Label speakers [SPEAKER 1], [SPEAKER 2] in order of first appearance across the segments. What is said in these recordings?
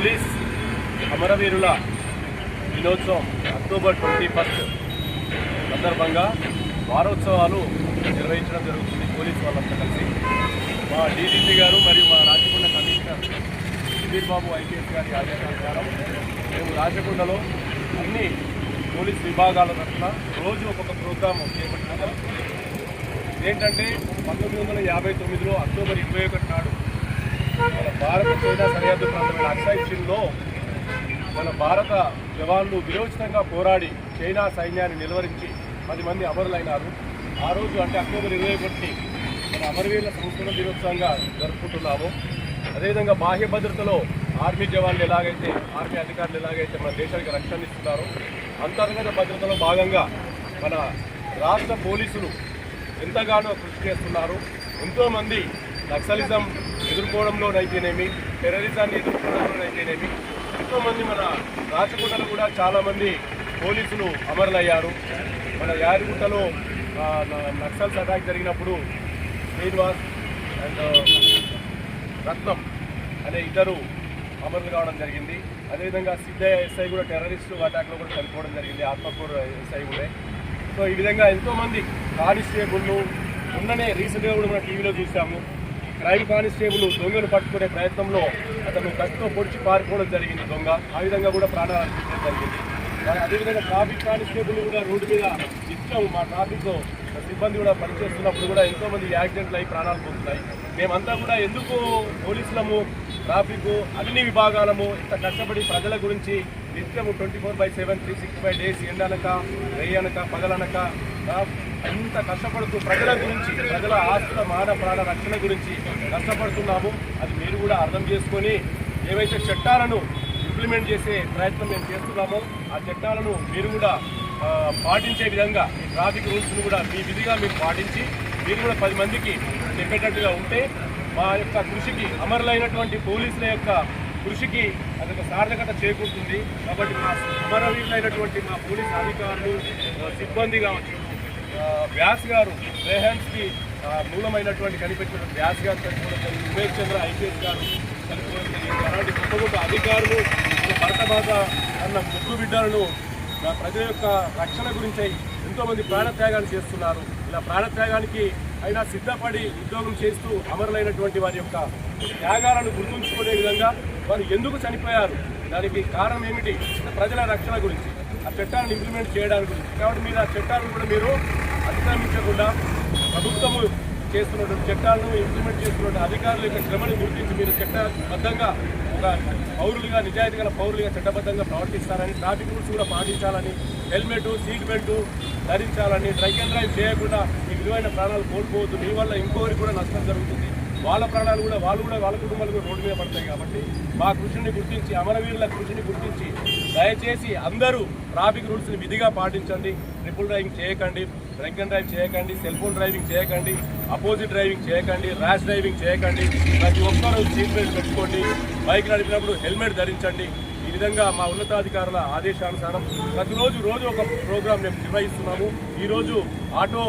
[SPEAKER 1] Police అమరవీరుల దినోత్సవం October 21 సందర్భంగా వారోత్సవాలు నిర్వహించడం జరుగుతుంది. పోలీసు వాళ్ళంతా కలిసి మా డీజీపీ గారు మరియు మా రాచకొండ కమిషనర్ సుధీర్ బాబు ఐపీఎస్ గారి ఆదేశానుసారం మేము రాచకొండలో అన్ని పోలీస్ విభాగాల తరఫున రోజు ఒక్కొక్క ప్రోగ్రాం చేపట్టినాము. ఏంటంటే 1959లో అక్టోబర్ 21 నాడు మన భారత చైనా సరిహద్దు ప్రాంతమైన అక్సాయ్ చిన్లో మన భారత జవాన్లు విరోచితంగా పోరాడి చైనా సైన్యాన్ని నిలువరించి 10 మంది అమరులైనారు. ఆ రోజు అంటే అక్టోబర్ 21 మన అమరవీరుల సంస్కరణ దినోత్సవంగా జరుపుకుంటున్నాము. అదేవిధంగా బాహ్య భద్రతలో ఆర్మీ జవాన్లు ఎలాగైతే ఆర్మీ అధికారులు ఎలాగైతే మన దేశానికి రక్షణ ఇస్తున్నారో అంతర్గత భద్రతలో భాగంగా మన రాష్ట్ర పోలీసులు ఎంతగానో కృషి చేస్తున్నారు. ఎంతోమంది నక్సలిజం ఎదుర్కోవడంలోనైతేనేమి, టెర్రరిజాన్ని ఎదుర్కోవడంలోనైతేనేమి ఎంతోమంది మన రాచకొండలో కూడా చాలామంది పోలీసులు అమరులయ్యారు. మన యాదగిరిగుట్టలో నక్సల్స్ అటాక్ జరిగినప్పుడు శ్రీనివాస్ అండ్ రత్నం అనే ఇద్దరు అమరులు కావడం జరిగింది. అదేవిధంగా సిద్ధయ్య ఎస్ఐ కూడా టెర్రరిస్టు అటాక్లో కూడా చనిపోవడం జరిగింది. ఆత్మకూరు ఎస్ఐ కూడా. సో ఈ విధంగా ఎంతోమంది కానిస్టేబుల్ను ఉన్ననే రీసెంట్గా కూడా మన టీవీలో చూసాము. క్రైమ్ కానిస్టేబుల్ దొంగను పట్టుకునే ప్రయత్నంలో అతను కత్తితో పొడిచి పారిపోవడం జరిగింది దొంగ. ఆ విధంగా కూడా ప్రాణాలు అర్పించడం జరిగింది. అదేవిధంగా ట్రాఫిక్ కానిస్టేబుల్ కూడా రోడ్డు మీద నిత్యం మా ట్రాఫిక్ సిబ్బంది కూడా పనిచేస్తున్నప్పుడు కూడా ఎంతోమంది యాక్సిడెంట్లు అయి ప్రాణాలు పొందుతాయి. మేమంతా కూడా ఎందుకు పోలీసులము, ట్రాఫిక్ అన్ని విభాగాలము ఇంత కష్టపడి ప్రజల గురించి నిత్యము 24/7 365 డేస్ ఎండనక రేయనక పగలనక అంత కష్టపడుతూ ప్రజల గురించి, ప్రజల ఆస్తుల మాన ప్రాణ రక్షణ గురించి కష్టపడుతున్నాము. అది మీరు కూడా అర్థం చేసుకొని ఏవైతే చట్టాలను ఇంప్లిమెంట్ చేసే ప్రయత్నం మేము చేస్తున్నామో ఆ చట్టాలను మీరు కూడా పాటించే విధంగా ఈ ట్రాఫిక్ రూల్స్ను కూడా మీ విధిగా మీరు పాటించి మీరు కూడా 10 మందికి చెప్పేటట్టుగా ఉంటే మా యొక్క కృషికి, అమరులైనటువంటి పోలీసుల యొక్క కృషికి అదొక సార్థకత చేకూరుతుంది. కాబట్టి మా అమరవీరులైనటువంటి మా పోలీస్ అధికారులు, సిబ్బంది కావచ్చు, వ్యాస్ గారు రేహాన్స్కి మూలమైనటువంటి కనిపెట్టిన వ్యాస్ గారు చనిపోవడం జరిగింది, ఉమేష్ చంద్ర ఐపీఎస్ గారు చనిపోవడం జరిగింది. అలాంటి గొప్ప గొప్ప అధికారులు భరతమాత అన్న ముగ్గురు బిడ్డలను ప్రజల యొక్క రక్షణ గురించి ఎంతోమంది ప్రాణత్యాగాన్ని చేస్తున్నారు. ఇలా ప్రాణత్యాగానికి అయినా సిద్ధపడి ఉద్యోగం చేస్తూ అమరులైనటువంటి వారి యొక్క త్యాగాలను గుర్తుంచుకునే విధంగా వారు ఎందుకు చనిపోయారు, దానికి కారణం ఏమిటి, ప్రజల రక్షణ గురించి, ఆ చట్టాలను ఇంప్లిమెంట్ చేయడానికి గురించి. కాబట్టి మీరు ఆ చట్టాలను కూడా మీరు అతిక్రమించకుండా ప్రభుత్వము చేస్తున్నటువంటి చట్టాలను ఇంప్లిమెంట్ చేస్తున్న అధికారుల యొక్క శ్రమను గుర్తించి మీరు చట్టబద్ధంగా ఒక పౌరులుగా, నిజాయితీ గల పౌరులుగా చట్టబద్ధంగా ప్రవర్తిస్తారని, ట్రాఫిక్ రూల్స్ కూడా పాటించాలని, హెల్మెట్, సీట్ బెల్ట్ ధరించాలని, డ్రంక్ అండ్ డ్రైవ్ చేయకుండా మీ విలువైన ప్రాణాలు కోల్పోవద్దు. మీ వల్ల ఇంకొకరికి కూడా నష్టం జరుగుతుంది. వాళ్ళ ప్రాణాలు కూడా వాళ్ళ కుటుంబాలు కూడా రోడ్డు మీద పడతాయి. కాబట్టి మా కృషిని గుర్తించి, అమరవీరుల కృషిని గుర్తించి దయచేసి అందరూ ట్రాఫిక్ రూల్స్ని విధిగా పాటించండి. ట్రిపుల్ డ్రైవింగ్ చేయకండి, డ్రంక్ అండ్ డ్రైవ్ చేయకండి, సెల్ ఫోన్ డ్రైవింగ్ చేయకండి, అపోజిట్ డ్రైవింగ్ చేయకండి, ర్యాష్ డ్రైవింగ్ చేయకండి. ప్రతి ఒక్కరూ సీట్ బెల్ట్ పెట్టుకోండి, బైక్ నడిపినప్పుడు హెల్మెట్ ధరించండి. ఈ విధంగా మా ఉన్నతాధికారుల ఆదేశానుసారం ప్రతిరోజు ఒక ప్రోగ్రాం మేము నిర్వహిస్తున్నాము. ఈరోజు ఆటో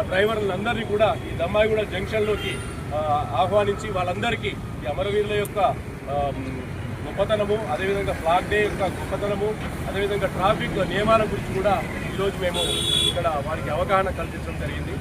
[SPEAKER 1] డ్రైవర్లందరినీ కూడా ఈ దమ్మాయిగూడ జంక్షన్లోకి ఆహ్వానించి వాళ్ళందరికీ ఈ అమరవీరుల యొక్క గొప్పతనము, అదేవిధంగా ఫ్లాగ్ డే యొక్క గొప్పతనము, అదేవిధంగా ట్రాఫిక్ నియమాల గురించి కూడా ఈరోజు మేము ఇక్కడ వారికి అవగాహన కల్పించడం జరిగింది.